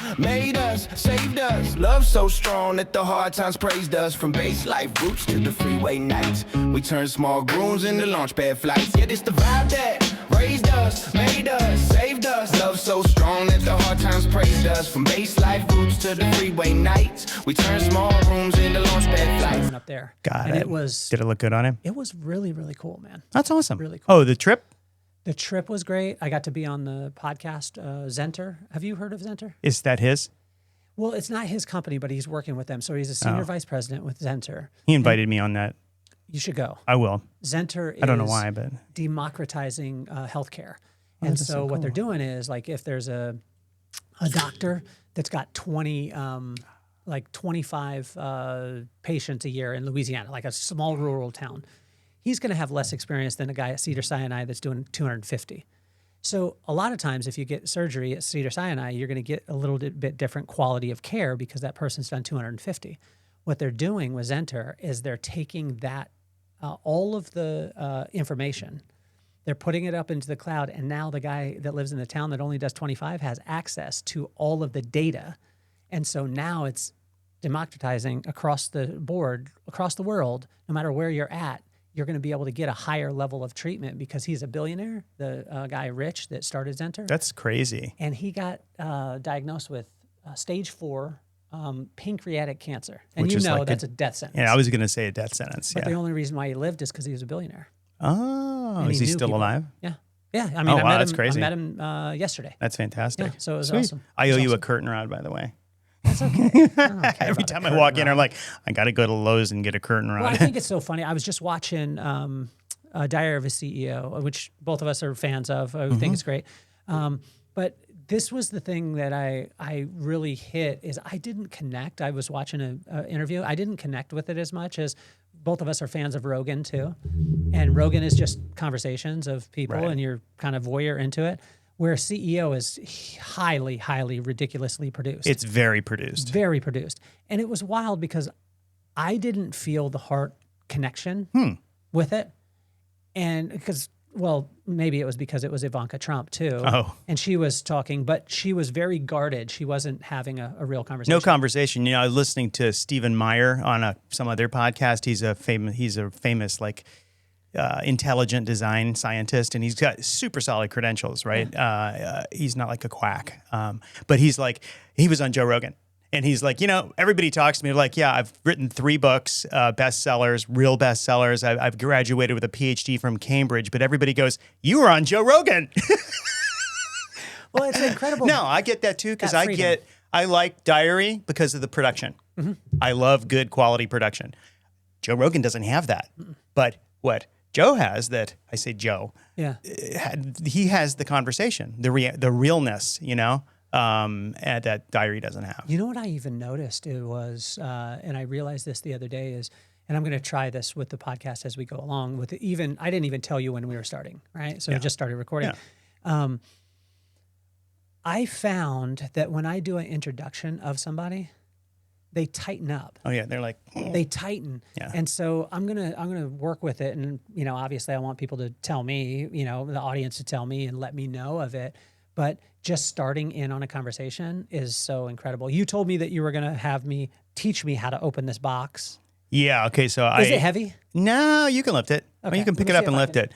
us, made us, saved us. Love so strong that the hard times praised us. From base life roots to the freeway nights, we turned small grooves into launchpad flights. Yeah, this the vibe that raised us, made us, saved us. Love so strong that the hard times praised us. From base life roots to the freeway nights, we turned small rooms into launchpad flights. Up there. Got and it. It was. Did it look good on him? It was really, really cool, man. That's awesome. Really cool. Oh, the trip? The trip was great. I got to be on the podcast, Zenter. Have you heard of Zenter? Is that his? Well, it's not his company, but he's working with them. So he's a senior vice president with Zenter. He invited me on that. You should go. I will. Zenter is I don't know why, but democratizing healthcare. And so what they're doing is, like, if there's a doctor that's got 25 patients a year in Louisiana, like a small rural town, he's going to have less experience than a guy at Cedars-Sinai that's doing 250. So a lot of times if you get surgery at Cedars-Sinai, you're going to get a little bit different quality of care because that person's done 250. What they're doing with Zenter is they're taking that, all of the information, they're putting it up into the cloud, and now the guy that lives in the town that only does 25 has access to all of the data. And so now it's democratizing across the board, across the world, no matter where you're at, you're going to be able to get a higher level of treatment because he's a billionaire, the guy Rich that started Zenter. that's crazy. And he got diagnosed with stage 4 pancreatic cancer. And Which you is know like that's a death sentence. Yeah, I was going to say a death sentence. But Yeah. the only reason why he lived is because he was a billionaire. Oh, And is he knew still people. alive? Yeah. Yeah. I Oh, mean, wow, that's crazy. I met him yesterday. That's fantastic. Yeah, so it was Sweet. awesome. I It owe was you a awesome. curtain rod, by the way. That's okay. I don't care Every about time a I walk curtain in, rod. I'm like, I got to go to Lowe's and get a curtain rod. Well, I think it's so funny. I was just watching Diary of a CEO, which both of us are fans of. I think it's great. But this was the thing that I really hit is I didn't connect. I was watching an interview. I didn't connect with it as much as both of us are fans of Rogan too. And Rogan is just conversations of people Right. and you're kind of voyeur into it. Where CEO is highly, highly ridiculously produced. It's very produced. Very produced. And it was wild because I didn't feel the heart connection with it. And because, well, maybe it was because it was Ivanka Trump too. Oh. And she was talking, but she was very guarded. She wasn't having a real conversation. No conversation. You know, I was listening to Stephen Meyer on some other podcast. He's a famous like intelligent design scientist, and he's got super solid credentials, right? He's not like a quack. But he was on Joe Rogan. And he's like, you know, everybody talks to me like, yeah, I've written 3 books, bestsellers, real bestsellers. I've graduated with a PhD from Cambridge, but everybody goes, you were on Joe Rogan. Well, it's incredible. No, I get that too because That freedom. I like Diary because of the production. I love good quality production. Joe Rogan doesn't have that. But what Joe has that, I say Joe, Yeah. he has the conversation, the realness, you know, and that Diary doesn't have. You know what I even noticed? It was, and I realized this the other day is, and I'm going to try this with the podcast as we go along. I didn't even tell you when we were starting, right? So we just started recording. Yeah. I found that when I do an introduction of somebody, they tighten up. Oh yeah, they're like, They tighten. Yeah. And so I'm gonna work with it. And, you know, obviously I want people to tell me, you know, the audience to tell me and let me know of it. But just starting in on a conversation is so incredible. You told me that you were going to have me teach me how to open this box. yeah, okay, so Is it heavy? No, you can lift it. I mean, Okay, you can let pick me it up see and if I lift can- it.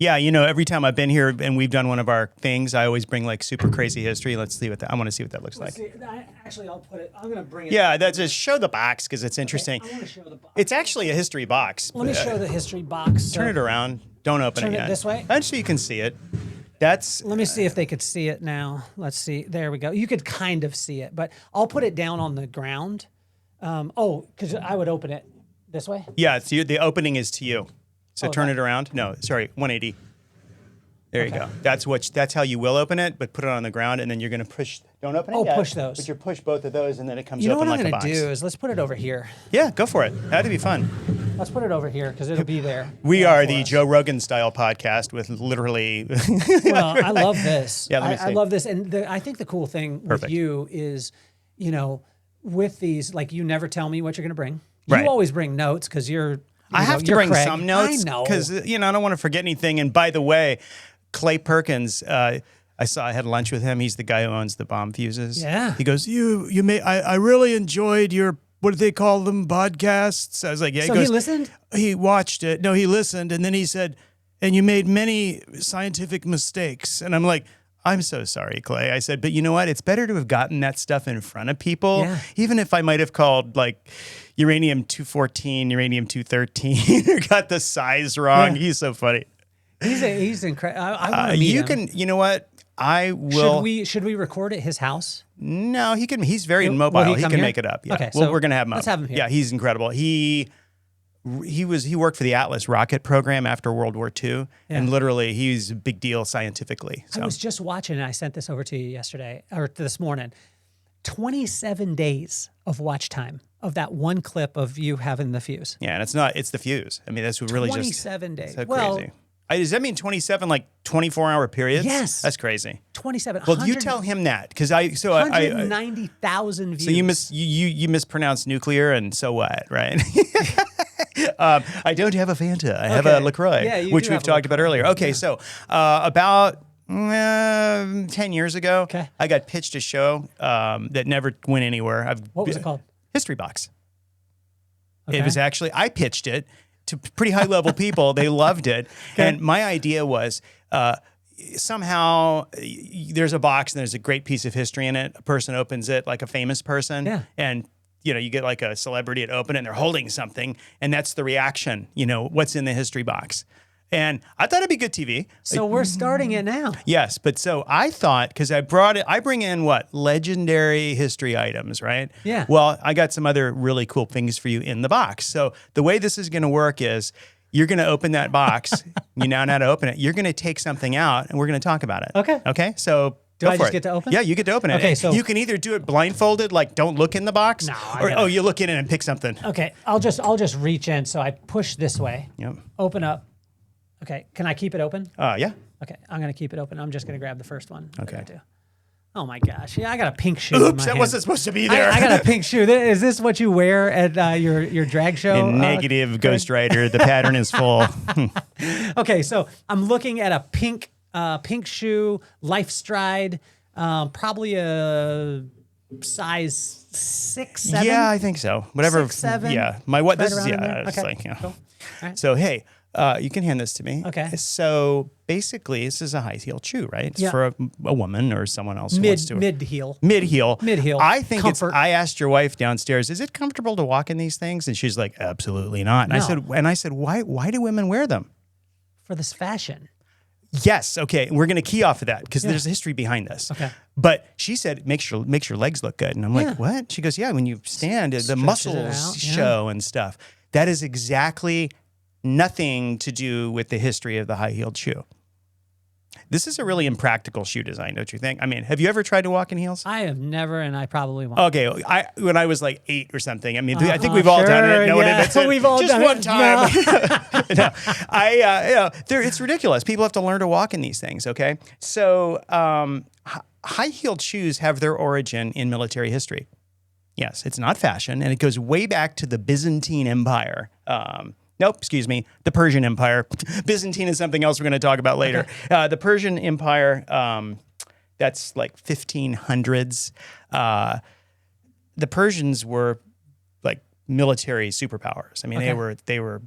Yeah, you know, every time I've been here and we've done one of our things, I always bring like super crazy history. Let's see I want to see what that looks like. Actually, I'll put it, I'm going to bring it. Yeah, that's just show the box because it's interesting. I want to show the box. It's actually a history box. Let me show the history box. Turn it around. Don't open Turn it it yet. this way? Actually, you can see it. That's Let me see if they could see it now. Let's see. There we go. You could kind of see it, but I'll put it down on the ground. Because I would open it this way. yeah. It's you. The opening is to you. So Oh, turn that- it around. No, sorry, 180. There you Okay. go. That's how you will open it, but put it on the ground, and then you're gonna push. Don't open it. Oh, yet, push those. But you push both of those, and then it comes You know open what I'm like a going box. to do is let's put it over here. Yeah, go for it. That'd be fun. Let's put it over here because it'll be there. We Yeah, are for the us. Joe Rogan style podcast with literally. Well, I love this. Yeah, let me I see. love this. And I think the cool thing with Perfect. you is, you know, with these, like you never tell me what you're going to bring. Right. You always bring notes because you're. I have to you're bring Craig. some notes I know. because I don't want to forget anything. And by the way, Clay Perkins, I had lunch with him. He's the guy who owns the bomb fuses. Yeah. He goes, I really enjoyed your, what do they call them, podcasts? I was like, yeah. So he listened? He watched it. No, he listened. And then he said, and you made many scientific mistakes. And I'm like, I'm so sorry, Clay. I said, but you know what? It's better to have gotten that stuff in front of people, Yeah. even if I might have called like uranium-214, uranium-213, or got the size wrong. Yeah. He's so funny. He's incredible. I want to meet You him. can, you know what? I will. Should we record at his house? No, he can. He's very Will mobile. he He come can here? make it up. Yeah. Okay, Well, so we're gonna have him up. let's have him here. Yeah, he's incredible. He worked for the Atlas rocket program after World War II, and literally he's a big deal scientifically. So I was just watching, and I sent this over to you yesterday or this morning. 27 days of watch time of that one clip of you having the fuse. yeah, and it's the fuse. I mean, that's what really 27 just days. so Well, crazy. Does that mean 27 like 24-hour periods? Yes. That's crazy. 27. Well, you tell him that because I 190,000 views. so you mispronounced nuclear, and so what, right? I don't have a Fanta. I have a LaCroix, Yeah, you which do we've have a talked about earlier. Okay, so about 10 years ago, Okay. I got pitched a show that never went anywhere. What was it called? History Box. Okay. It was actually, I pitched it to pretty high level people. They loved it. And my idea was somehow there's a box and there's a great piece of history in it. A person opens it, like a famous person. Yeah. And you get like a celebrity to open it and they're holding something. And that's the reaction, what's in the history box. And I thought it'd be good TV. So we're starting it now. Yes, but so I thought, because I bring in legendary history items, right? Yeah. Well, I got some other really cool things for you in the box. So the way this is going to work is you're going to open that box. You now know how to open it. You're going to take something out and we're going to talk about it. Okay. Okay. So Do go I for just it. get to open? Yeah, you get to open it. Okay, so- you can either do it blindfolded, like don't look in the box, No, I or gotta- you look in it and pick something. Okay, I'll just reach in. So I push this way. Yep. Open up. Okay, can I keep it open? Yeah. Okay, I'm gonna keep it open. I'm just gonna grab the first one. Okay. that I do. Oh my gosh! Yeah, I got a pink shoe. in Oops, my that hand. wasn't supposed to be there. I got a pink shoe. Is this what you wear at your drag show? Negative, Ghost Rider. The pattern is full. Okay, so I'm looking at a pink shoe, Life Stride, probably a size 6, 7. Yeah, I think so. Whatever. 6, 7. Yeah. Right This is, around in yeah. there? It's Okay, like, yeah. cool. All right. So, hey, you can hand this to me. Okay. So basically, this is a high heel shoe, right? It's Yeah. for a woman or someone else who wants to. Mid heel. Mid-heel. Mid-heel. I think Comfort. I asked your wife downstairs, is it comfortable to walk in these things? And she's like, absolutely not. And No. I said, why do women wear them? For this fashion. Yes. Okay. We're going to key off of that because there's a history behind this. Okay. But she said, makes your legs look good. And I'm Yeah. like, what? She goes, yeah, when you stand, the Stretches it muscles out, yeah. show and stuff. That is exactly nothing to do with the history of the high-heeled shoe. This is a really impractical shoe design, don't you think? I mean, have you ever tried to walk in heels? I have never, and I probably won't. Okay, when I was like 8 or something. I mean, I think we've all done it. No one yeah. admits it. We've all just done one it. time. No. It's ridiculous. People have to learn to walk in these things. Okay, so high-heeled shoes have their origin in military history. Yes, it's not fashion, and it goes way back to the Byzantine Empire. Nope, excuse me, the Persian Empire. Byzantine is something else we're going to talk about later. The Persian Empire, that's like 1500s. The Persians were like military superpowers. I mean, they were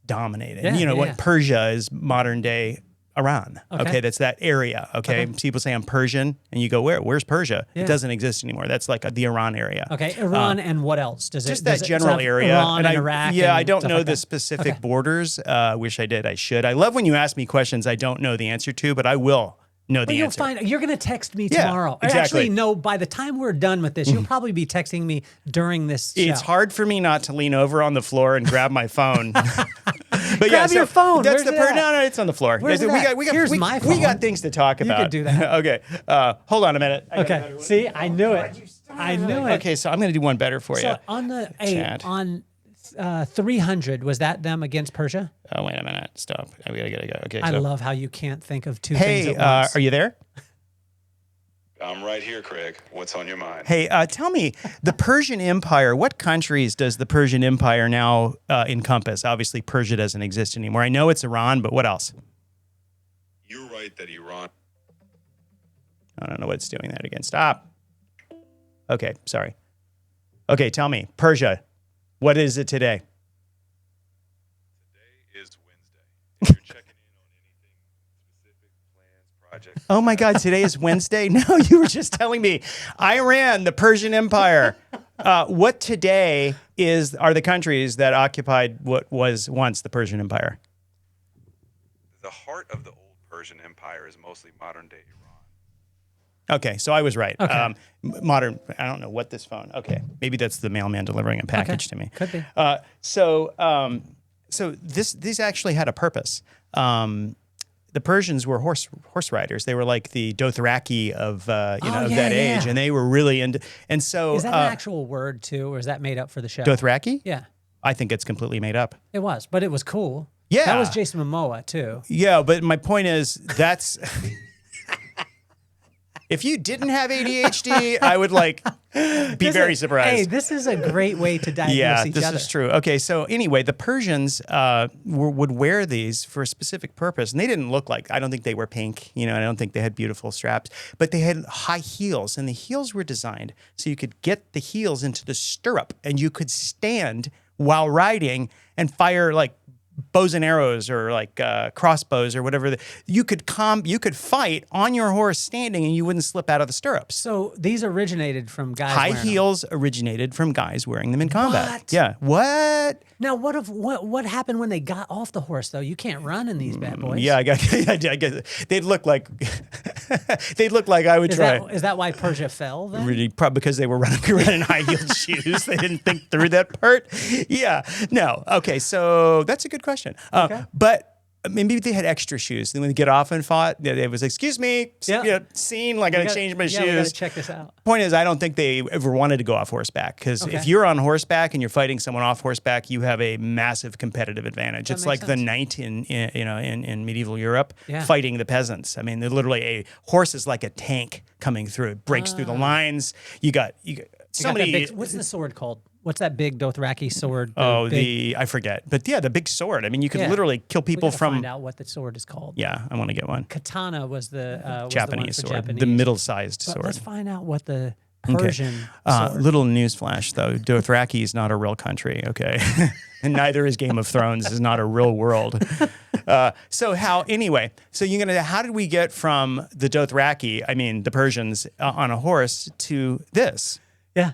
dominated. Yeah, What Persia is modern day Iran. Okay, that's that area. Okay? People say I'm Persian, and you go, where's Persia? Yeah. It doesn't exist anymore. That's like the Iran area. Okay, Iran and what else? Does Just it? that does it general have area. Iran and Iraq. Yeah, and I don't stuff know like the that? specific borders. Wish I did. I should. I love when you ask me questions I don't know the answer to, but I will know the You'll answer. find you're going to text me Yeah, tomorrow. exactly. Actually, no. By the time we're done with this, you'll probably be texting me during this show. It's hard for me not to lean over on the floor and grab my phone. But Grab your phone. That's Where's the it at? No, it's on the floor. Where's we it at? got, Here's we, my we got phone. things to talk about. could do that. Okay. Hold on a minute. Okay. See, I knew it. I knew it. Okay, so I'm going to do one better for you. So on the Chad. on 300, was that them against Persia? Oh, wait a minute. Stop. We got to go. Okay. I so, love how you can't think of two things hey, at once. are you there? I'm right here, Craig. What's on your mind? Hey, tell me, the Persian Empire, what countries does the Persian Empire now encompass? Obviously, Persia doesn't exist anymore. I know it's Iran, but what else? You're right that Iran I don't know what's doing that again. Stop. Okay, sorry. Okay, tell me, Persia, what is it today? Today is Wednesday. If you're checking in on anything specific, plans, projects. Oh my God, today is Wednesday? No, you were just telling me. Iran, the Persian Empire. What today are the countries that occupied what was once the Persian Empire? The heart of the old Persian Empire is mostly modern day Iran. Okay, so I was right. Okay. Modern, I don't know what this phone. Okay, maybe that's the mailman delivering a package to me. Could be. So these actually had a purpose. The Persians were horse riders. They were like the Dothraki of of that age, and they were really into. And so Is that an actual word too, or is that made up for the show? Dothraki? Yeah, I think it's completely made up. it was, but it was cool. Yeah. That was Jason Momoa too. Yeah, but my point is that's if you didn't have ADHD, I would be very surprised. Hey, this is a great way to diagnose Yeah, each this other. is true. Okay, so anyway, the Persians would wear these for a specific purpose, and they didn't look like. I don't think they were pink. I don't think they had beautiful straps, but they had high heels, and the heels were designed so you could get the heels into the stirrup, and you could stand while riding and fire bows and arrows or crossbows or whatever. You could fight on your horse standing, and you wouldn't slip out of the stirrups. So these originated from guys. High wearing them. heels originated from guys wearing them in combat. What? Yeah. What? Now, what happened when they got off the horse though? You can't run in these bad boys. Yeah, I guess they'd look like I would try. Is that why Persia fell then? Really, probably because they were running high-heeled shoes. They didn't think through that part. Yeah. No. Okay. So that's a good question. Okay. But maybe they had extra shoes. Then when they get off and fought, they was excuse me, scene. I gotta change my We gotta shoes. check this out. Point is, I don't think they ever wanted to go off horseback because if you're on horseback and you're fighting someone off horseback, you have a massive competitive advantage. It's like the knight in medieval Europe fighting the peasants. I mean, they're literally a horse is like a tank coming through. It breaks through the lines. You got so many. What's the sword called? What's that big Dothraki sword? I forget. But yeah, the big sword. I mean, you could literally kill people from. Find out what the sword is called. Yeah, I want to get one. Katana was the Japanese sword, Japanese. the middle-sized sword. Let's find out what the Persian sword. Little newsflash, though. Dothraki is not a real country, okay? And neither is Game of Thrones. Is not a real world. So how did we get from the Dothraki, the Persians, on a horse to this? Yeah.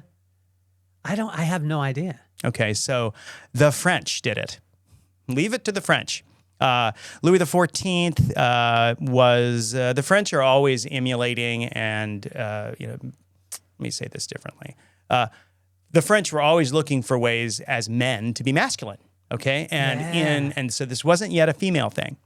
I have no idea. Okay, so the French did it. Leave it to the French. Louis XIV was the French are always emulating and let me say this differently. The French were always looking for ways as men to be masculine. Okay, and so this wasn't yet a female thing.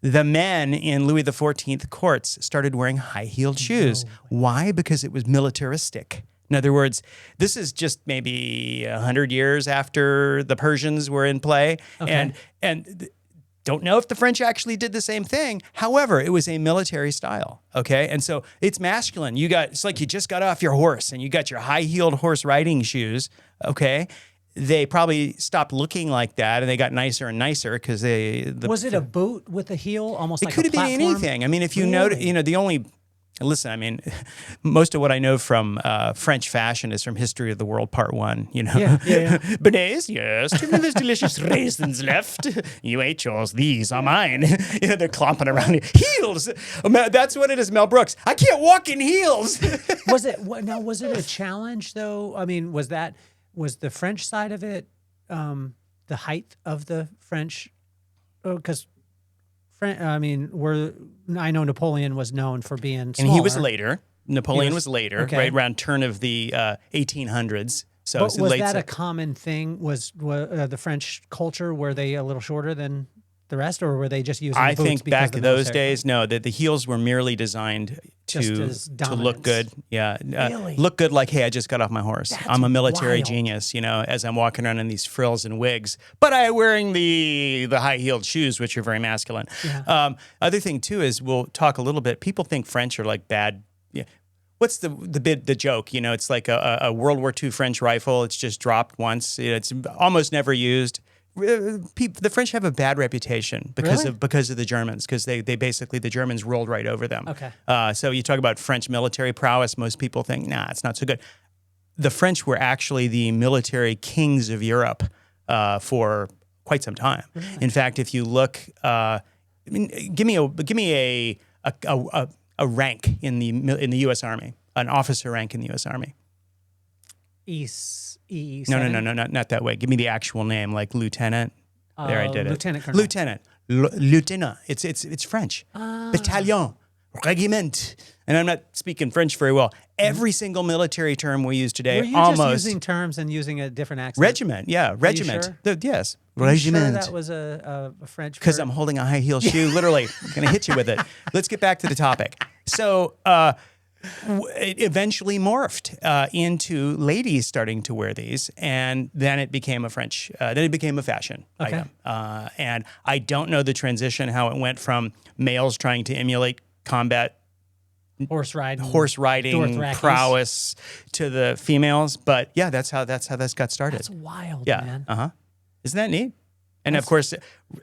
The men in Louis XIV courts started wearing high-heeled shoes. Why? Because it was militaristic. In other words, this is just maybe 100 years after the Persians were in play, and don't know if the French actually did the same thing. However, it was a military style, okay? And so it's masculine. It's like you just got off your horse and you got your high-heeled horse riding shoes, okay? They probably stopped looking like that, and they got nicer and nicer because was it a boot with a heel, almost like a platform? It could have been anything. I mean, if you notice, the only... Listen, most of what I know from French fashion is from History of the World Part 1, Bernays, yes, give me those delicious raisins left. You ate yours, these are mine. They're clomping around here. Heels! That's what it is, Mel Brooks. I can't walk in heels. Was it a challenge, though? I mean, was the French side of it the height of the French? Because... I know Napoleon was known for being smaller. And he was later. Napoleon was later, right around turn of the 1800s. So but was that a common thing? Was the French culture, were they a little shorter than the rest, or were they just using I boots think because back the in those military? days, no, that the heels were merely designed to look good. Yeah. Really? Look good like, hey, I just got off my horse. That's I'm a military wild. genius, as I'm walking around in these frills and wigs. But I'm wearing the high-heeled shoes, which are very masculine. Yeah. Other thing, too, is we'll talk a little bit. People think French are like bad. Yeah. What's the joke? It's like a World War II French rifle. It's just dropped once. It's almost never used. the French have a bad reputation because Really? of the Germans, because they basically, the Germans rolled right over them. Okay. So you talk about French military prowess, most people think, nah, it's not so good. The French were actually the military kings of Europe for quite some time. Really? In fact, if you look, give me a rank in the U.S. Army, an officer rank in the U.S. Army. E7? No, not that way. Give me the actual name, like lieutenant. There, I did it. Lieutenant colonel. Lieutenant. It's French. Battalion, regiment. And I'm not speaking French very well. Every single military term we use today, Were you almost just using terms and using a different accent? regiment. Yeah, regiment. sure? Yes, Are you sure regiment. that was a French word? Because I'm holding a high heel shoe, literally going to hit you with it. Let's get back to the topic. So it eventually morphed into ladies starting to wear these, and then it became a fashion item. And I don't know the transition, how it went from males trying to emulate combat horse riding Dothraki. prowess to the females, but yeah, that's how this got started. That's wild, Yeah. man. Isn't that neat? And of course,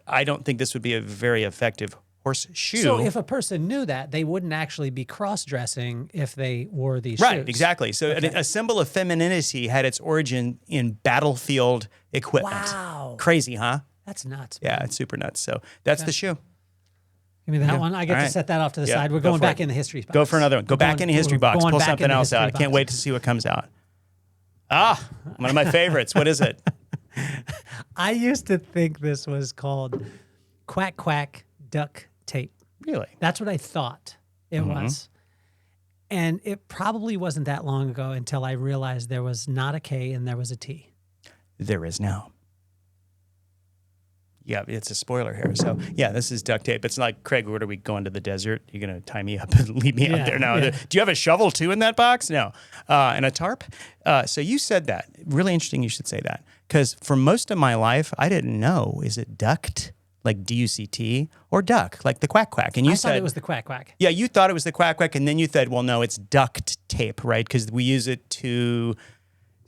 I don't think this would be a very effective horse shoe. So if a person knew that, they wouldn't actually be cross-dressing if they wore these shoes. Right, exactly. So a symbol of femininity had its origin in battlefield equipment. Wow. Crazy, huh? That's nuts. Yeah, it's super nuts. So that's the shoe. Give me that one. I get All to right. set that off to the Yeah, side. We're go going for back it. in the history box. Go for another one. Go back in the history box. Going Pull back something in the else out. I history can't box. wait to see what comes out. One of my favorites. What is it? I used to think this was called quack quack duck tape. Really? That's what I thought it was. And it probably wasn't that long ago until I realized there was not a K and there was a T. There is now. Yeah, it's a spoiler here. So, yeah, this is duct tape. It's like, Craig, where do we go into the desert? You're going to tie me up and leave me out there now. yeah. Do you have a shovel, too, in that box? No. And a tarp? So you said that. Really interesting you should say that. Because for most of my life, I didn't know, is it duct, like D-U-C-T, or duck, like the quack quack? And you I said thought it was the quack quack. Yeah, you thought it was the quack quack, and then you said, well, no, it's duct tape, right? Because we use it to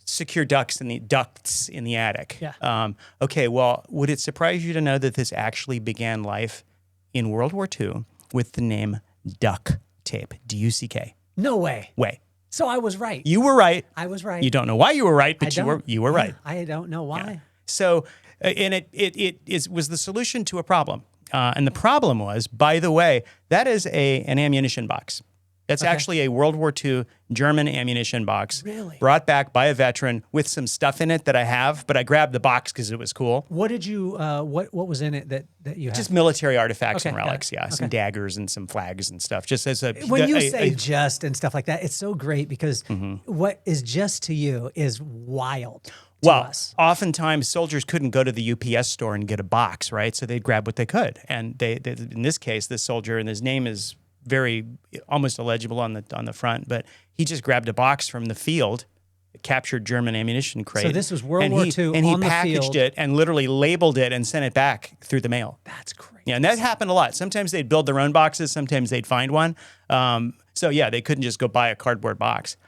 secure ducts in the attic. Yeah. Okay, well, would it surprise you to know that this actually began life in World War II with the name duck tape, D-U-C-K? No way. Way. So I was right. You were right. I was right. You don't know why you were right, but I you were right. I don't know why. So, and it was the solution to a problem. And the problem was, by the way, that is an ammunition box. That's actually a World War II German ammunition box. Really? Brought back by a veteran with some stuff in it that I have, but I grabbed the box because it was cool. What did you? What was in it that you had? Just military artifacts and Okay, got it. relics, yeah. Some daggers and some flags and stuff. Just as a When you say just and stuff like that, it's so great because what is just to you is wild to us. Oftentimes soldiers couldn't go to the UPS store and get a box, right? So they'd grab what they could. And they in this case, this soldier, and his name is very almost illegible on the front, but he just grabbed a box from the field, a captured German ammunition crate. So this was World War II and he on the packaged field. it and literally labeled it and sent it back through the mail. That's crazy. Yeah, and that happened a lot. Sometimes they'd build their own boxes. Sometimes they'd find one. So yeah, they couldn't just go buy a cardboard box.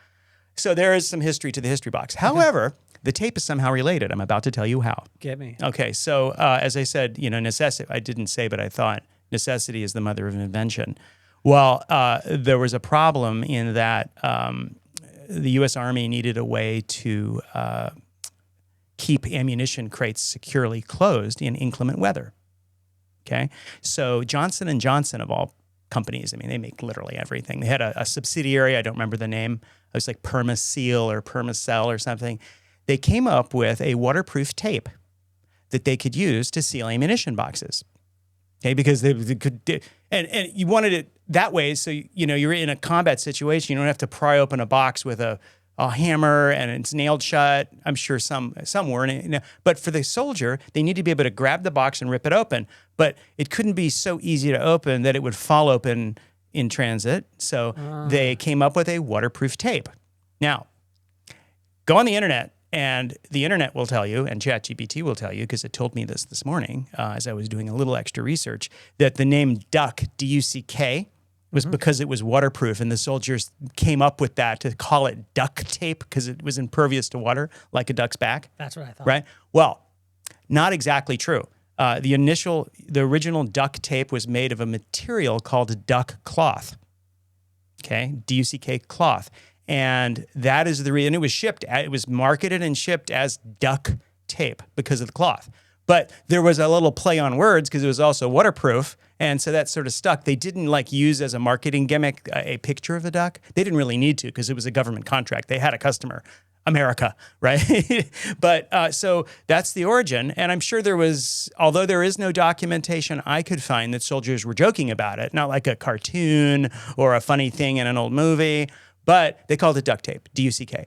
So there is some history to the history box. However, the tape is somehow related. I'm about to tell you how. Get me. Okay, so as I said, necessity. I didn't say, but I thought necessity is the mother of invention. Well, there was a problem in that the U.S. Army needed a way to keep ammunition crates securely closed in inclement weather. Okay, so Johnson & Johnson, of all companies, I mean, they make literally everything. They had a subsidiary, I don't remember the name. It was like Permaseal or Permacell or something. They came up with a waterproof tape that they could use to seal ammunition boxes. Okay, because they could, and you wanted it that way, so you're in a combat situation. You don't have to pry open a box with a hammer and it's nailed shut. I'm sure some weren't, but for the soldier, they need to be able to grab the box and rip it open. But it couldn't be so easy to open that it would fall open in transit. So they came up with a waterproof tape. Now, go on the internet. And the internet will tell you, and ChatGPT will tell you, because it told me this morning as I was doing a little extra research, that the name duck, D-U-C-K, was because it was waterproof, and the soldiers came up with that to call it duck tape because it was impervious to water, like a duck's back. That's what I thought. Right? Well, Not exactly true. The original duck tape was made of a material called duck cloth. Okay, DUCK cloth. And that is the reason it was marketed and shipped as duck tape because of the cloth. But there was a little play on words because it was also waterproof. And so that sort of stuck. They didn't like use as a marketing gimmick a picture of the duck. They didn't really need to because it was a government contract. They had a customer, America, right? But so that's the origin. And I'm sure although there is no documentation I could find that soldiers were joking about it, not like a cartoon or a funny thing in an old movie, but they called it duct tape, DUCK.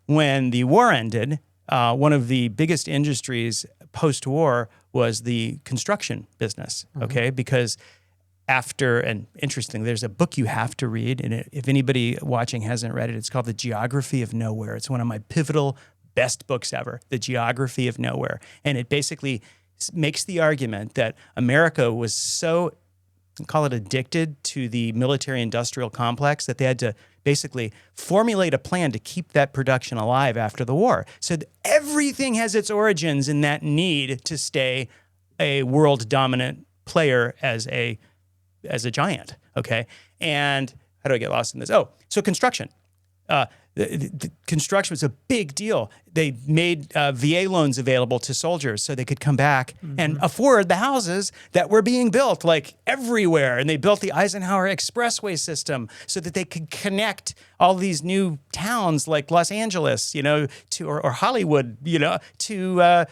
When the war ended, one of the biggest industries post-war was the construction business, okay? Because and interesting, there's a book you have to read, and if anybody watching hasn't read it, it's called The Geography of Nowhere. It's one of my pivotal best books ever, The Geography of Nowhere. And it basically makes the argument that America was so, call it addicted to the military-industrial complex that they had to basically formulate a plan to keep that production alive after the war. So everything has its origins in that need to stay a world-dominant player as a giant, okay? And how do I get lost in this? Oh, so construction. The construction was a big deal. They made VA loans available to soldiers so they could come back and afford the houses that were being built like everywhere. And they built the Eisenhower Expressway system so that they could connect all these new towns like Los Angeles, or Hollywood, to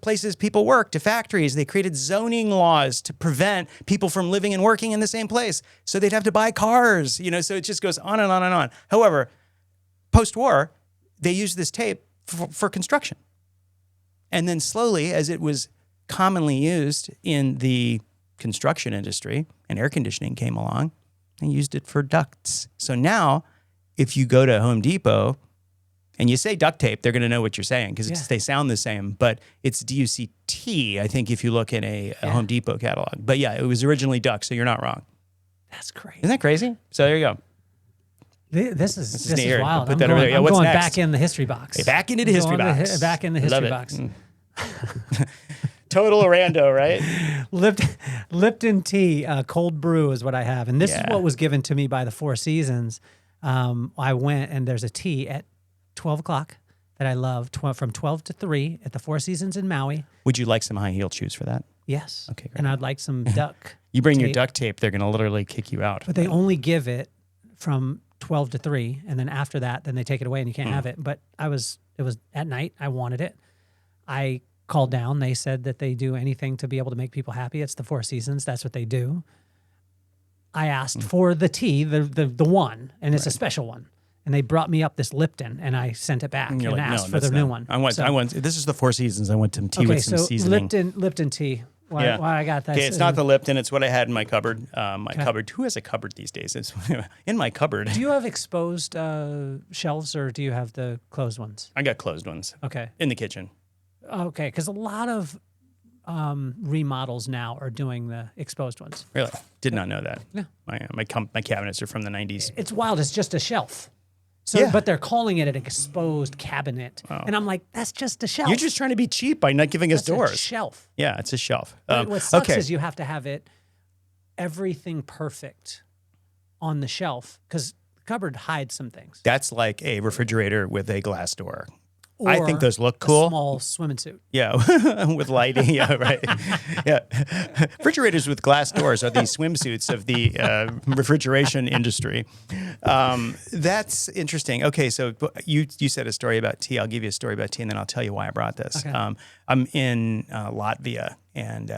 places people work, to factories. They created zoning laws to prevent people from living and working in the same place. So they'd have to buy cars, so it just goes on and on and on. However, post-war, they used this tape for construction. And then slowly, as it was commonly used in the construction industry and air conditioning came along, they used it for ducts. So now, if you go to Home Depot and you say duct tape, they're going to know what you're saying because they sound the same, but it's DUCT, I think, if you look in a Home Depot catalog. But yeah, it was originally duct, so you're not wrong. That's crazy. Isn't that crazy? So there you go. This is wild. Put that over there. Yeah, I'm what's going next? back in the history box. Hey, back into the history box. Back in the history box. Total rando, right? Lipton tea, cold brew is what I have. And this is what was given to me by the Four Seasons. I went and there's a tea at 12 o'clock that I love from 12 to 3 at the Four Seasons in Maui. Would you like some high heel shoes for that? Yes. Okay, great. And I'd like some duck. You bring tape. your duct tape, they're going to literally kick you out. But they only give it from 12 to 3, and then after that, then they take it away and you can't have it. But it was at night. I wanted it. I called down. They said that they do anything to be able to make people happy. It's the Four Seasons. That's what they do. I asked for the tea, the one, and it's a special one. And they brought me up this Lipton, and I sent it back and asked for the new one. I want. This is the Four Seasons. I want some tea with some seasoning. Lipton tea. Why I got that? Okay, it's not the Lipton. It's what I had in my cupboard. Cupboard. Who has a cupboard these days? It's in my cupboard. Do you have exposed shelves, or do you have the closed ones? I got closed ones. Okay. In the kitchen. Okay, because a lot of remodels now are doing the exposed ones. Really? Did not know that. Yeah. My cabinets are from the 90s. It's wild. It's just a shelf. So, but they're calling it an exposed cabinet, and I'm like, that's just a shelf. You're just trying to be cheap by not giving us doors. A shelf. Yeah, it's a shelf. What sucks is you have to have everything perfect on the shelf because the cupboard hides some things. That's like a refrigerator with a glass door. Or I think those look cool. A small swimming suit. Yeah, with lighting. Yeah, right. Yeah, refrigerators with glass doors are the swimsuits of the refrigeration industry. That's interesting. Okay, so you said a story about tea. I'll give you a story about tea, and then I'll tell you why I brought this. Okay. I'm in Latvia, and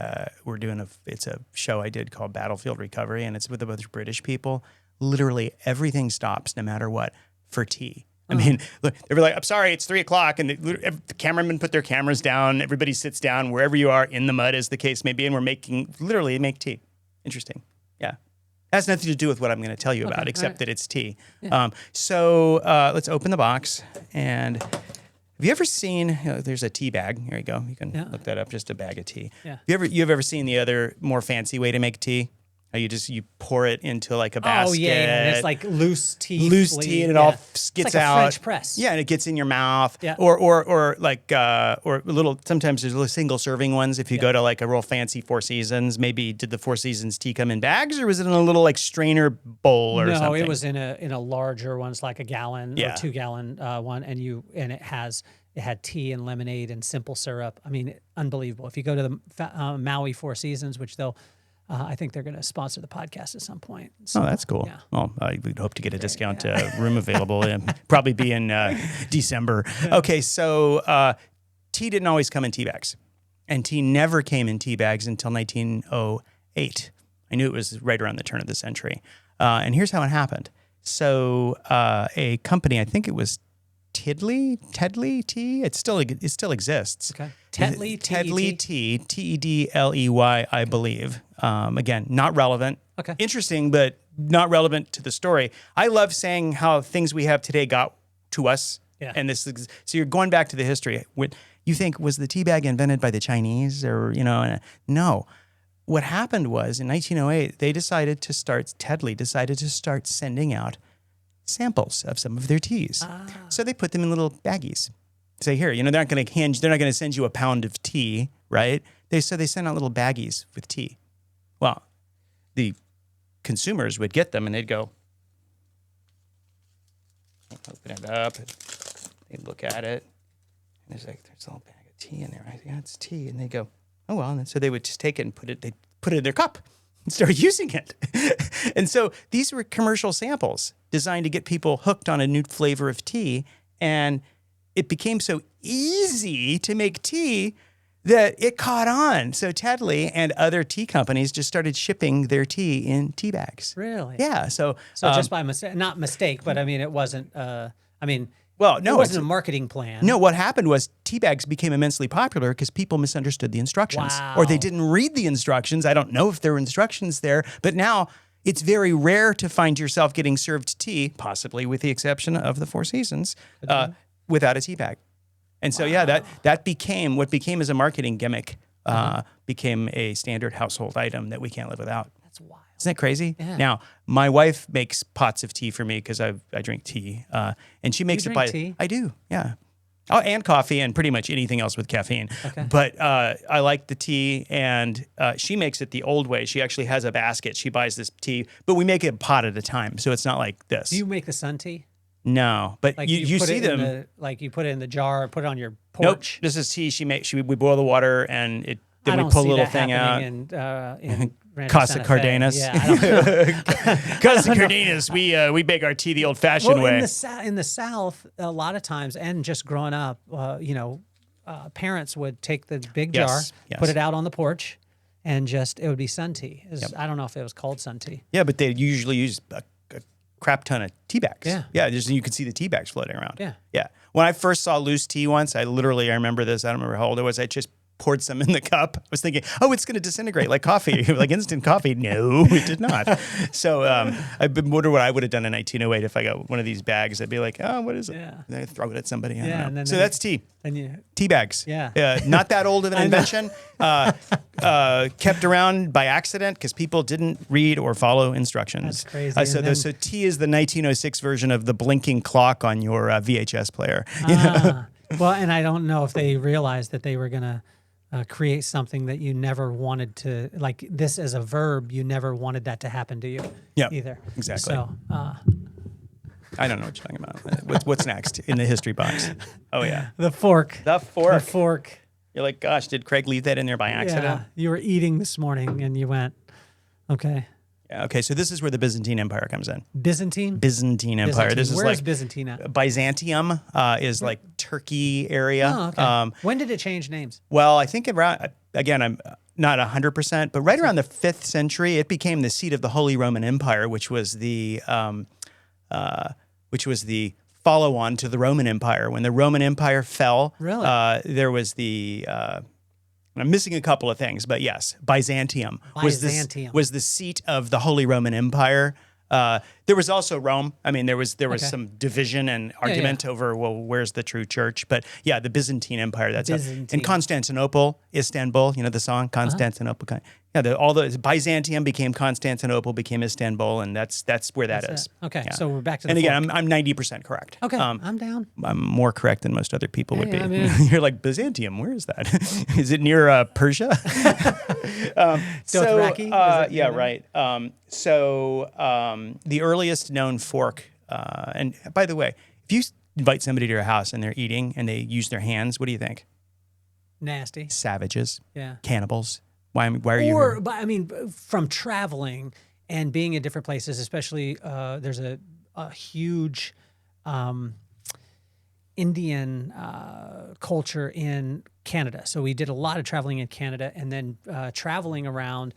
we're doing it's a show I did called Battlefield Recovery, and it's with a bunch of British people. Literally everything stops, no matter what, for tea. I mean, look, they were like, I'm sorry, it's 3 o'clock. And the cameramen put their cameras down. Everybody sits down wherever you are in the mud, as the case may be. And we're literally make tea. Interesting. Yeah. It has nothing to do with what I'm going to tell you about, except that it's tea. Yeah. So let's open the box. And have you ever seen, there's a tea bag. Here you go. You can look that up, just a bag of tea. Yeah. You've ever seen the other more fancy way to make tea? You pour it into like a basket. Oh yeah, and it's like loose tea. And it all It's gets like a out. French press. Yeah, and it gets in your mouth. Yeah. Or a little. Sometimes there's little single serving ones. If you go to like a real fancy Four Seasons, maybe did the Four Seasons tea come in bags, or was it in a little like strainer bowl or something? No, it was in a larger one. It's like a gallon or 2 gallon one, and it had tea and lemonade and simple syrup. I mean, unbelievable. If you go to the Maui Four Seasons, which I think they're going to sponsor the podcast at some point. So, oh, that's cool. Yeah. Well, we'd hope to get a discount room available. Probably be in December. Okay, so tea didn't always come in tea bags, and tea never came in tea bags until 1908. I knew it was right around the turn of the century. And here's how it happened. So a company, I think it was Tedley Tea. It still exists. Okay. Tedley Tea, Tedley, I believe. Again, not relevant. Okay. Interesting, but not relevant to the story. I love saying how things we have today got to us. Yeah. And so you're going back to the history. You think, was the tea bag invented by the Chinese or, no. What happened was in 1908, Tedley decided to start sending out samples of some of their teas. So they put them in little baggies. Say, here, they're not going to send you a pound of tea, right? They sent out little baggies with tea. Well, the consumers would get them and they'd go, open it up, they'd look at it, and there's a little bag of tea in there. I think it's tea. And they go, oh, well. And so they would just take it and put it in their cup and start using it. And so these were commercial samples designed to get people hooked on a new flavor of tea. And it became so easy to make tea that it caught on. So Tedley and other tea companies just started shipping their tea in tea bags. Really? Yeah. So just by mistake, not mistake, but I mean, it wasn't, well, no, it wasn't a marketing plan. No, what happened was tea bags became immensely popular because people misunderstood the instructions. Wow. Or they didn't read the instructions. I don't know if there were instructions there, but now it's very rare to find yourself getting served tea, possibly with the exception of the Four Seasons, without a tea bag. And so, that became what became as a marketing gimmick, became a standard household item that we can't live without. That's wild. Isn't that crazy? Yeah. Now, my wife makes pots of tea for me because I drink tea, and she makes You it drink by. tea? I do, yeah. Oh, and coffee and pretty much anything else with caffeine. Okay. But I like the tea, and she makes it the old way. She actually has a basket. She buys this tea, but we make it a pot at a time, so it's not like this. Do you make the sun tea? No, but Like you put see it in them. you put it in the jar, put it on your Nope, porch. this is tea. We boil the water, and then I we don't pull a see little that thing out. in Rancho Casa Santa Fe. Cardenas. Yeah, I don't know. Casa Cardenas, we make our tea the old-fashioned Well, way. in the South, a lot of times, and just growing up, parents would take the big jar, Yes, yes. put it out on the porch, and it would be sun tea. I don't know if it was called sun tea. Yeah, but they usually use a crap ton of tea bags. Yeah. You can see the tea bags floating around. Yeah. When I first saw loose tea once, I remember this. I don't remember how old I was. I just poured some in the cup. I was thinking, oh, it's going to disintegrate like coffee, like instant coffee. No, it did not. So I've been wondering what I would have done in 1908 if I got one of these bags. I'd be like, oh, what is it? Yeah. And I'd throw it at somebody. I don't know. And then So that's tea. And Tea bags. Yeah. Not that old of an invention. Kept around by accident because people didn't read or follow instructions. That's crazy. So tea is the 1906 version of the blinking clock on your VHS player. Well, and I don't know if they realized that they were going to create something that you never wanted to, like this as a verb, you never wanted that to happen to you either. Exactly. So, I don't know what you're talking about. What's next in the history box? Oh, yeah. the fork. The fork. The fork. You're like, gosh, did Craig leave that in there by accident? Yeah. You were eating this morning and you went, okay. Yeah, okay, so this is where the Byzantine Empire comes in. Byzantine? Byzantine Empire. This is Where like is Byzantine at? Byzantium is like Turkey area. Oh, okay. When did it change names? Well, I think around, again, I'm not 100%, but right around the 5th century, it became the seat of the Holy Roman Empire, which was the follow-on to the Roman Empire. When the Roman Empire fell, Really? there was the I'm missing a couple of things, but yes, Byzantium. Was the seat of the Holy Roman Empire. There was also Rome. I mean, there was Okay. some division and argument over, well, where's the true church? But yeah, the Byzantine Empire. That's Byzantine. and Constantinople, Istanbul. You know the song Constantinople. Yeah, all the Byzantium became Constantinople, became Istanbul, and that's where that is. Okay, Yeah. so we're back to the And again, fork. I'm 90% correct. Okay, I'm down. I'm more correct than most other people would Hey, be. I mean- You're like, Byzantium, where is that? Is it near Persia? Dothraki? Is it Yeah, near right. The earliest known fork, and by the way, if you invite somebody to your house and they're eating and they use their hands, what do you think? Nasty. Savages, Yeah. cannibals. Why are you Or, here? but I mean, from traveling and being in different places, especially there's a huge Indian culture in Canada. So we did a lot of traveling in Canada, and then traveling around.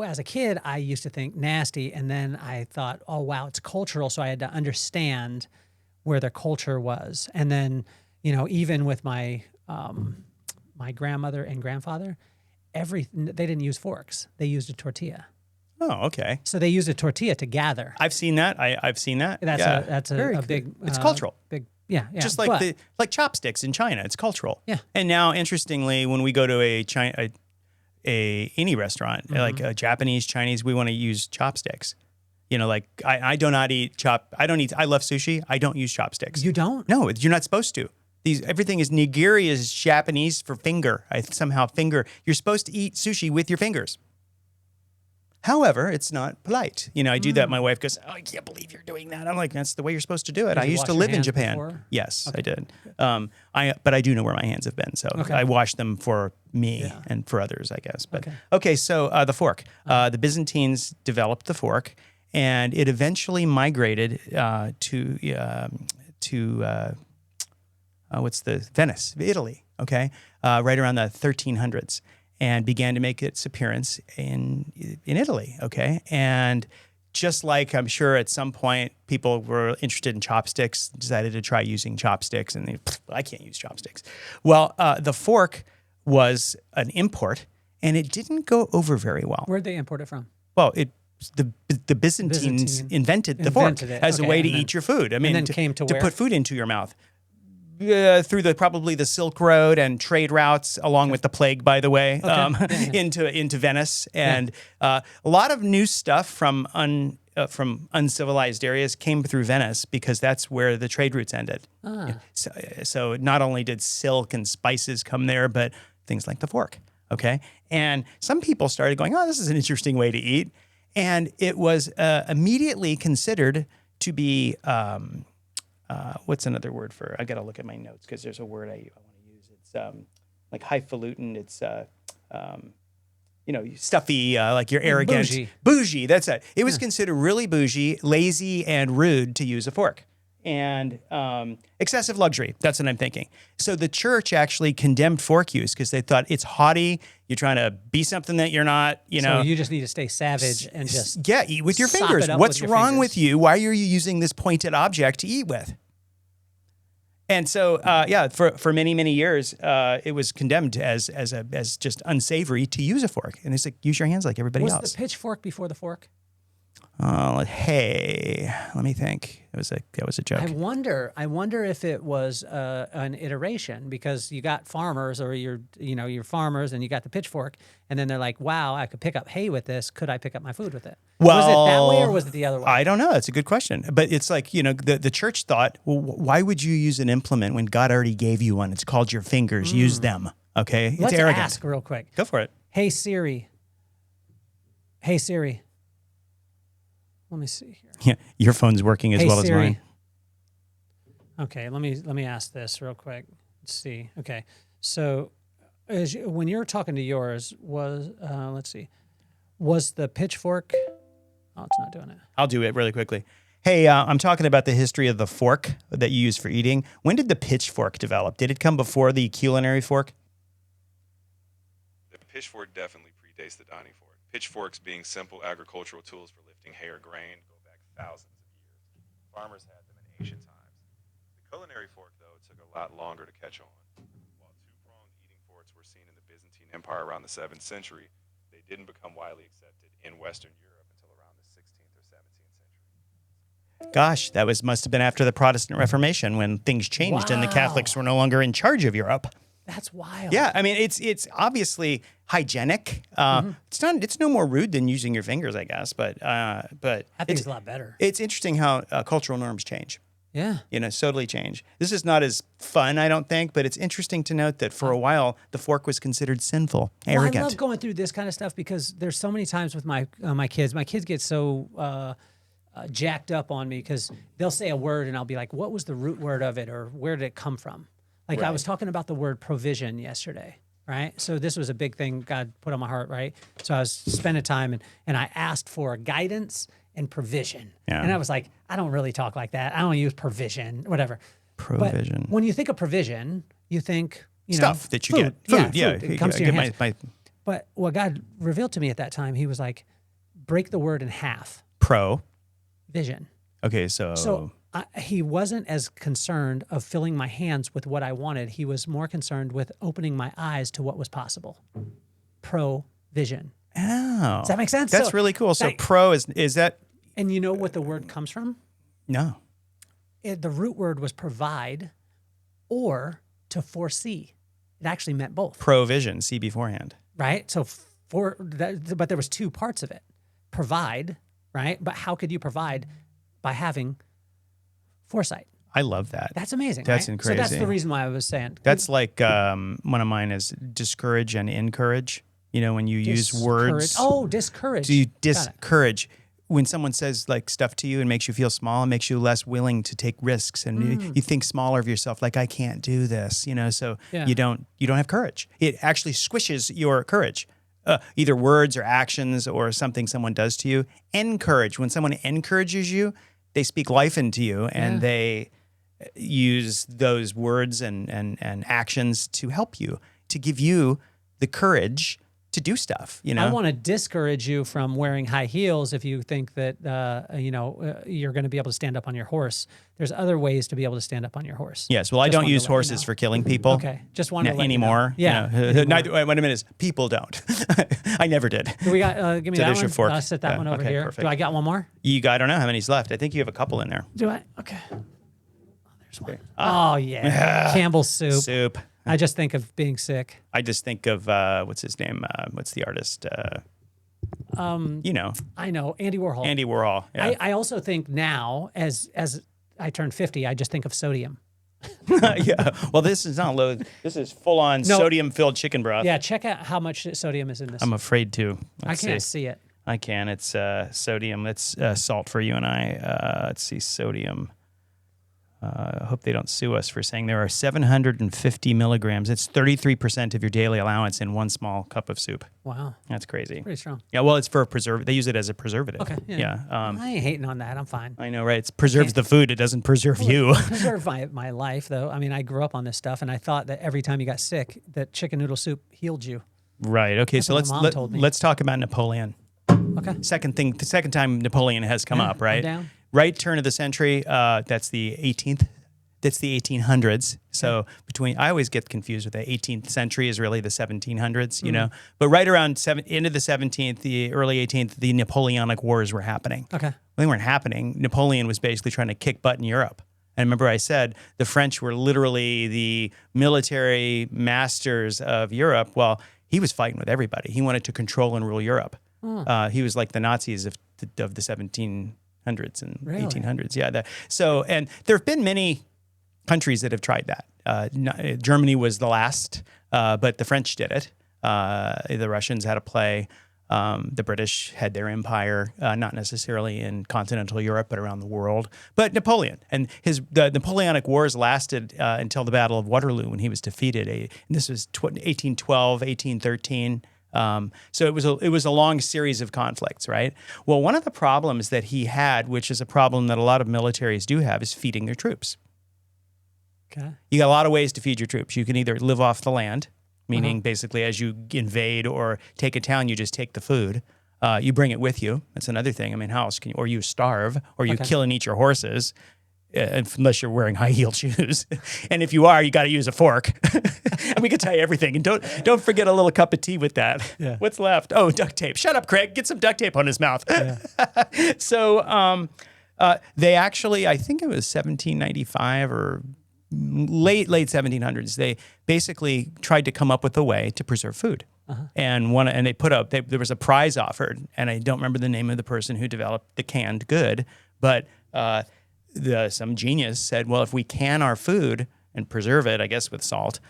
As a kid, I used to think nasty, and then I thought, oh wow, it's cultural. So I had to understand where their culture was, and then even with my my grandmother and grandfather, they didn't use forks; they used a tortilla. Oh, okay. So they used a tortilla to gather. I've seen that. I've seen that. That's Very a cool. big. It's cultural. Big. Yeah. Just but- like chopsticks in China, it's cultural. Yeah. And now, interestingly, when we go to any restaurant, like a Japanese, Chinese, we want to use chopsticks. Like I do not eat I love sushi. I don't use chopsticks. You don't? No, you're not supposed to. Everything is nigiri is Japanese for finger. You're supposed to eat sushi with your fingers. However, it's not polite. I do that. My wife goes, "Oh, I can't believe you're doing that." I'm like, "That's the way you're supposed to do it." Did I you used wash to your live in hands Japan. before? Yes, I did. But I do know where my hands have been, so Okay. I wash them for me Yeah. and for others, I guess. But Okay. okay, so the fork. The Byzantines developed the fork, and it eventually migrated to Venice, Italy. Okay, right around the 1300s. And began to make its appearance in Italy, okay? And just like I'm sure at some point people were interested in chopsticks, decided to try using chopsticks, and I can't use chopsticks. Well, the fork was an import, and it didn't go over very well. Where'd they import it from? Well, the Byzantines invented the fork Invented it, as a okay, way to and then- eat your food. I mean, then came to where? put food into your mouth. Through probably the Silk Road and trade routes, along with the plague, by the way, into Venice, and a lot of new stuff from uncivilized areas came through Venice because that's where the trade routes ended. So not only did silk and spices come there, but things like the fork. Okay, and some people started going, "Oh, this is an interesting way to eat," and it was immediately considered to be. What's another word for? I got to look at my notes because there's a word I want to use. It's like highfalutin. It's stuffy, like you're arrogant. Bougie. That's it. It was considered really bougie, lazy, and rude to use a fork, and excessive luxury. That's what I'm thinking. So the church actually condemned fork use because they thought it's haughty. You're trying to be something that you're not. So you just need to stay savage and just eat with your sop fingers. it up What's with your wrong fingers. with you? Why are you using this pointed object to eat with? And so, for many, many years, it was condemned as just unsavory to use a fork. And it's like, use your hands like everybody Was else. the pitchfork before the fork? Hey, let me think. That was a joke. I wonder if it was an iteration because you got farmers or you're farmers and you got the pitchfork and then they're like, wow, I could pick up hay with this. Could I pick up my food with it? Was it that way or was it the other way? I don't know. That's a good question. But it's like, the church thought, well, why would you use an implement when God already gave you one? It's called your fingers. Use them. Okay. It's Let's arrogant. ask real quick. Go for it. Hey Siri. Let me see here. Yeah. Your phone's working as Hey well Siri. as mine. Okay, let me ask this real quick. Let's see. Okay, so when you're talking to yours, was the pitchfork? Oh, it's not doing it. I'll do it really quickly. Hey, I'm talking about the history of the fork that you use for eating. When did the pitchfork develop? Did it come before the culinary fork? The pitchfork definitely predates the dining fork. Pitchforks being simple agricultural tools for lifting hay or grain go back thousands of years. Farmers had them in ancient times. The culinary fork, though, took a lot longer to catch on. While two-pronged eating forks were seen in the Byzantine Empire around the 7th century, they didn't become widely accepted in Western Europe until around the 16th or 17th century. Gosh, that must have been after the Protestant Reformation when things changed and the Catholics were no longer in charge of Europe. That's wild. Yeah, I mean it's obviously hygienic. It's no more rude than using your fingers, I guess. But I think it's a lot better. It's interesting how cultural norms change. Yeah. Totally change. This is not as fun, I don't think, but it's interesting to note that for a while the fork was considered sinful, arrogant. Well, I love going through this kind of stuff because there's so many times with my kids. My kids get so jacked up on me because they'll say a word and I'll be like, "What was the root word of it, or where did it come from?" Like I was talking about the word provision yesterday, right? So this was a big thing God put on my heart, right? So I was spending time and I asked for guidance and provision. Yeah. And I was like, I don't really talk like that. I don't use provision, whatever. Provision. But when you think of provision, you think, stuff that you food. get. Food, yeah. Food. It comes to your hands. My But what God revealed to me at that time, he was like, break the word in half. Vision. Okay, so He wasn't as concerned of filling my hands with what I wanted. He was more concerned with opening my eyes to what was possible. Provision. Oh. Does that make sense? That's really cool. So pro is that? And you know what the word comes from? No. The root word was provide or to foresee. It actually meant both. Provision, see beforehand. Right? So but there was two parts of it. Provide, right? But how could you provide? By having foresight. I love that. That's amazing. That's right? crazy. So that's the reason why I was saying. That's like one of mine is discourage and encourage. When you use words. Oh, discourage. Do you discourage when someone says like stuff to you and makes you feel small and makes you less willing to take risks and you think smaller of yourself, like I can't do this, so you don't have courage. It actually squishes your courage. Either words or actions or something someone does to you. Encourage. When someone encourages you, they speak life into you and they use those words and actions to help you, to give you the courage to do stuff. I want to discourage you from wearing high heels if you think that you're going to be able to stand up on your horse. There's other ways to be able to stand up on your horse. Yes, well, I don't use horses for killing people. Okay, just wanted to let anymore. You know. Yeah. Neither, what I mean is, people don't. I never did. Do we got? Give me So that there's one. your fork. I'll set that one over okay, here. perfect. Do I got one more? I don't know how many's left. I think you have a couple in there. Do I? Okay. Oh, there's one. Oh yeah, Campbell's soup. Soup. I just think of being sick. I just think of what's his name? What's the artist? I know Andy Warhol. Andy Warhol. Yeah. I also think now, as I turn 50, I just think of sodium. Yeah. Well, this is not low. This is full on sodium-filled chicken broth. Yeah. Check out how much sodium is in this. I'm afraid to. I can't see it. I can. It's sodium. It's salt for you and I. Let's see, sodium. I hope they don't sue us for saying there are 750 milligrams. It's 33% of your daily allowance in one small cup of soup. Wow. That's crazy. Pretty strong. Yeah, well, it's for preservative. They use it as a preservative. Okay. Yeah. I ain't hating on that. I'm fine. I know, right? It preserves the food. It doesn't preserve you. Preserve my life, though. I mean, I grew up on this stuff, and I thought that every time you got sick, that chicken noodle soup healed you. Right. Okay. That's So what my mom told me. let's talk about Napoleon. Okay. The second time Napoleon has come up, right? I'm down. Right turn of the century. That's the 18th. That's the 1800s. So I always get confused with the 18th century is really the 1700s, But right around end of the 17th, the early 18th, the Napoleonic Wars were happening. Okay. They weren't happening. Napoleon was basically trying to kick butt in Europe. And remember I said the French were literally the military masters of Europe. Well, he was fighting with everybody. He wanted to control and rule Europe. He was like the Nazis of the 1700s and Really? 1800s. Yeah. And there have been many countries that have tried that. Germany was the last, but the French did it. The Russians had a play. The British had their empire, not necessarily in continental Europe, but around the world. But Napoleon and the Napoleonic Wars lasted until the Battle of Waterloo when he was defeated. And this was 1812, 1813. So it was a long series of conflicts, right? Well, one of the problems that he had, which is a problem that a lot of militaries do have, is feeding their troops. Okay. You got a lot of ways to feed your troops. You can either live off the land, meaning basically as you invade or take a town, you just take the food. You bring it with you. That's another thing. I mean, how else can you? Or you starve, or you kill and eat your horses, unless you're wearing high-heeled shoes. And if you are, you got to use a fork. And we can tell you everything. And don't forget a little cup of tea with that. Yeah. What's left? Oh, duct tape. Shut up, Craig. Get some duct tape on his mouth. Yeah. They actually, I think it was 1795 or late 1700s. They basically tried to come up with a way to preserve food. And they put up, there was a prize offered, and I don't remember the name of the person who developed the canned good, but some genius said, well, if we can our food and preserve it, I guess with salt,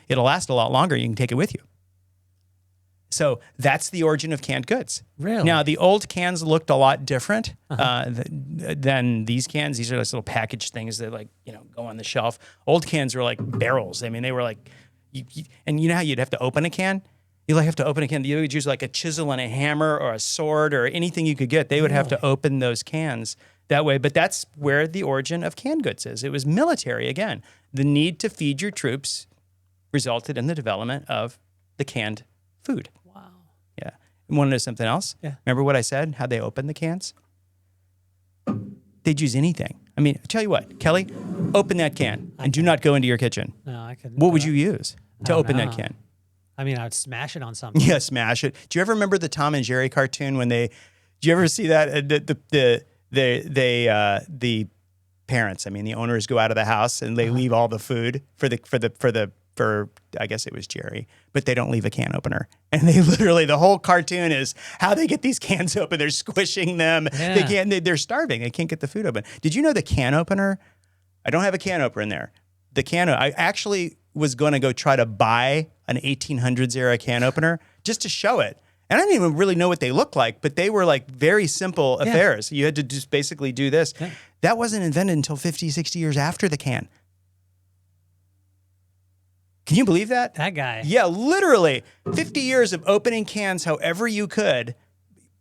it'll last a lot longer. You can take it with you. So that's the origin of canned goods. Really? Now, the old cans looked a lot different than these cans. These are like little packaged things that go on the shelf. Old cans were like barrels. I mean, they were like, and you know how you'd have to open a can? You have to open a can. You would use like a chisel and a hammer or a sword or anything you could get. They would have to open those cans that way. But that's where the origin of canned goods is. It was military again. The need to feed your troops resulted in the development of the canned food. Wow. Yeah. You want to know something else? Yeah. Remember what I said? How they opened the cans? They'd use anything. I mean, I tell you what, Kelly, open that can and do not go into your kitchen. No, I couldn't. What would you use to open know. that can? I mean, I would smash it on something. Yeah, smash it. Do you ever remember the Tom and Jerry cartoon when do you ever see that? The parents, I mean, the owners go out of the house and they leave all the food for I guess it was Jerry, but they don't leave a can opener. And they literally, the whole cartoon is how they get these cans open. They're squishing them. Yeah. They're starving. They can't get the food open. Did you know the can opener? I don't have a can opener in there. I actually was going to go try to buy an 1800s era can opener just to show it. And I didn't even really know what they looked like, but they were like very simple affairs. You had to just basically do this. Yeah. That wasn't invented until 50, 60 years after the can. Can you believe that? That guy. Yeah, literally 50 years of opening cans however you could,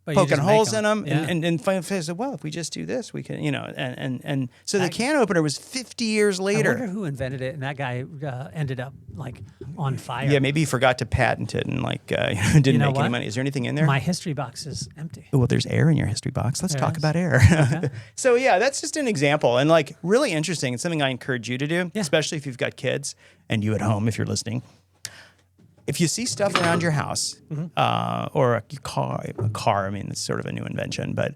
But you poking just make holes in them, Yeah. and finally said, well, if we just do this, we can, and so the can opener was 50 years I later. wonder who invented it, and that guy ended up like on fire. Yeah, maybe he forgot to patent it and didn't know make any what? money. Is there anything in there? My history box is empty. Well, there's air in your history box. Let's There talk is. about air. Okay. So yeah, that's just an example, and like really interesting. It's something I encourage you to do, Yeah. especially if you've got kids and you at home, if you're listening. If you see stuff around your house or a car, I mean, it's sort of a new invention, but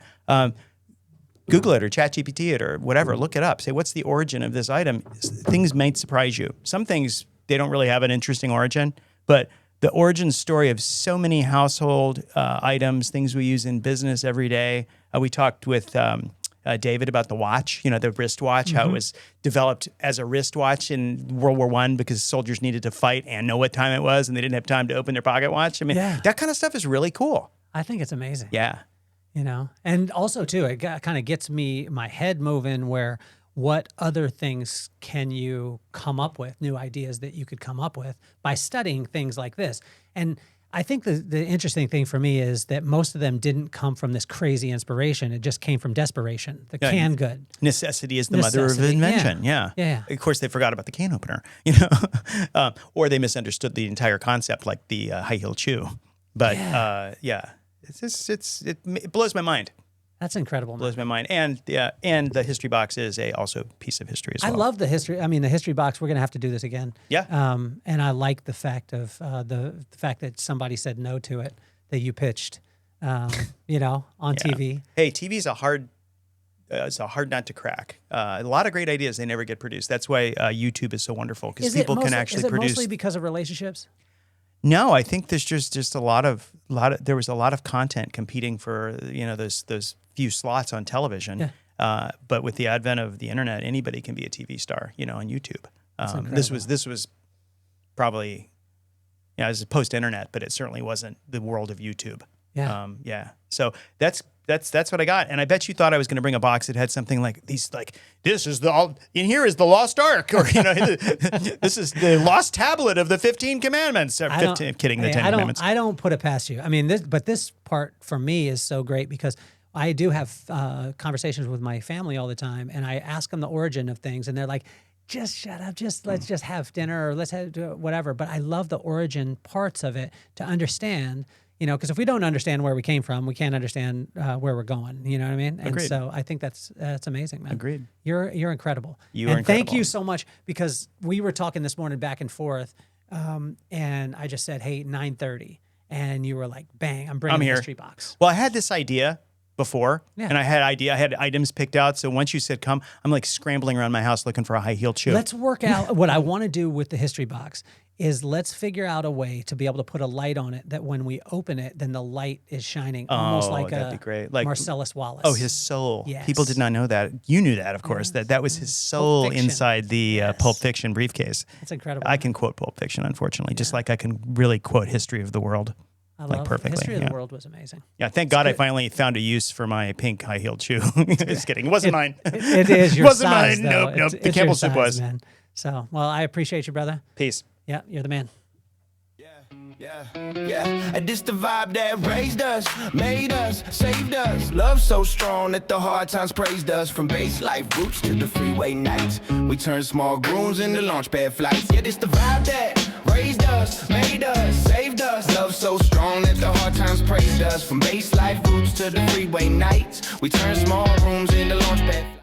Google it or ChatGPT it or whatever. Look it up. Say, what's the origin of this item? Things might surprise you. Some things, they don't really have an interesting origin, but the origin story of so many household items, things we use in business every day. We talked with David about the watch, the wristwatch, how it was developed as a wristwatch in World War I because soldiers needed to fight and know what time it was, and they didn't have time to open their pocket watch. I mean, that kind of stuff is really cool. I think it's amazing. Yeah. And also too, it kind of gets my head moving where what other things can you come up with, new ideas that you could come up with by studying things like this. And I think the interesting thing for me is that most of them didn't come from this crazy inspiration. It just came from desperation, the canned good. Necessity is the mother of invention. Yeah. Of course, they forgot about the can opener, or they misunderstood the entire concept, like the high heel shoe. But it blows my mind. That's incredible. Blows my mind. And the history box is also a piece of history as well. I love the history. I mean, the history box. We're gonna have to do this again. Yeah. And I like the fact of the fact that somebody said no to it, that you pitched, on TV. Hey, TV's it's a hard nut to crack. A lot of great ideas, they never get produced. That's why YouTube is so wonderful, because people can actually produce. Is it mostly because of relationships? No, I think there's just a lot of there was a lot of content competing for those few slots on television. Yeah. But with the advent of the internet, anybody can be a TV star, on YouTube. This was probably it was post-internet, but it certainly wasn't the world of YouTube. Yeah. So that's what I got, and I bet you thought I was going to bring a box that had something like these, like this is in here is the Lost Ark, or this is the lost tablet of the 15 Commandments. Or 15, I'm kidding, the 10 Commandments. I don't put it past you. I mean, this part for me is so great because I do have conversations with my family all the time, and I ask them the origin of things, and they're like, just shut up, let's just have dinner, or let's have whatever. But I love the origin parts of it to understand, because if we don't understand where we came from, we can't understand where we're going. You know what I mean? And Agreed. So I think that's amazing, man. Agreed. You're incredible. You are and thank incredible. you so much, because we were talking this morning back and forth, and I just said, hey, 9:30, and you were like, bang, I'm bringing I'm a here. history box. Well, I had this idea before, Yeah. and I had items picked out. So once you said come, I'm like scrambling around my house looking for a high-heeled shoe. Let's work out what I want to do with the history box is let's figure out a way to be able to put a light on it that when we open it, then the light is shining almost like that'd be great. Like Marcellus Wallace. Oh, his soul. Yes. People did not know that. You knew that, of course, that was his soul Fiction. inside the Yes. Pulp Fiction briefcase. That's incredible. I can quote Pulp Fiction, unfortunately, just like I can really quote History of the World. I like love perfectly. History of yeah. the World was amazing. Yeah, thank God I finally found a use for my pink high-heeled shoe. Just kidding. It wasn't mine. It is your wasn't size, mine. though. Nope. It's The Campbell your soup size, was. man. So, well, I appreciate you, brother. Peace. Yeah, you're the man. Yeah. And this the vibe that raised us, made us, saved us. Love so strong that the hard times praised us. From base life roots to the freeway nights, we turned small grooves into launch pad flights. Yeah, this the vibe that raised us, made us, saved us. Love so strong that the hard times praised us. From base life roots to the freeway nights, we turned small rooms into launch pad.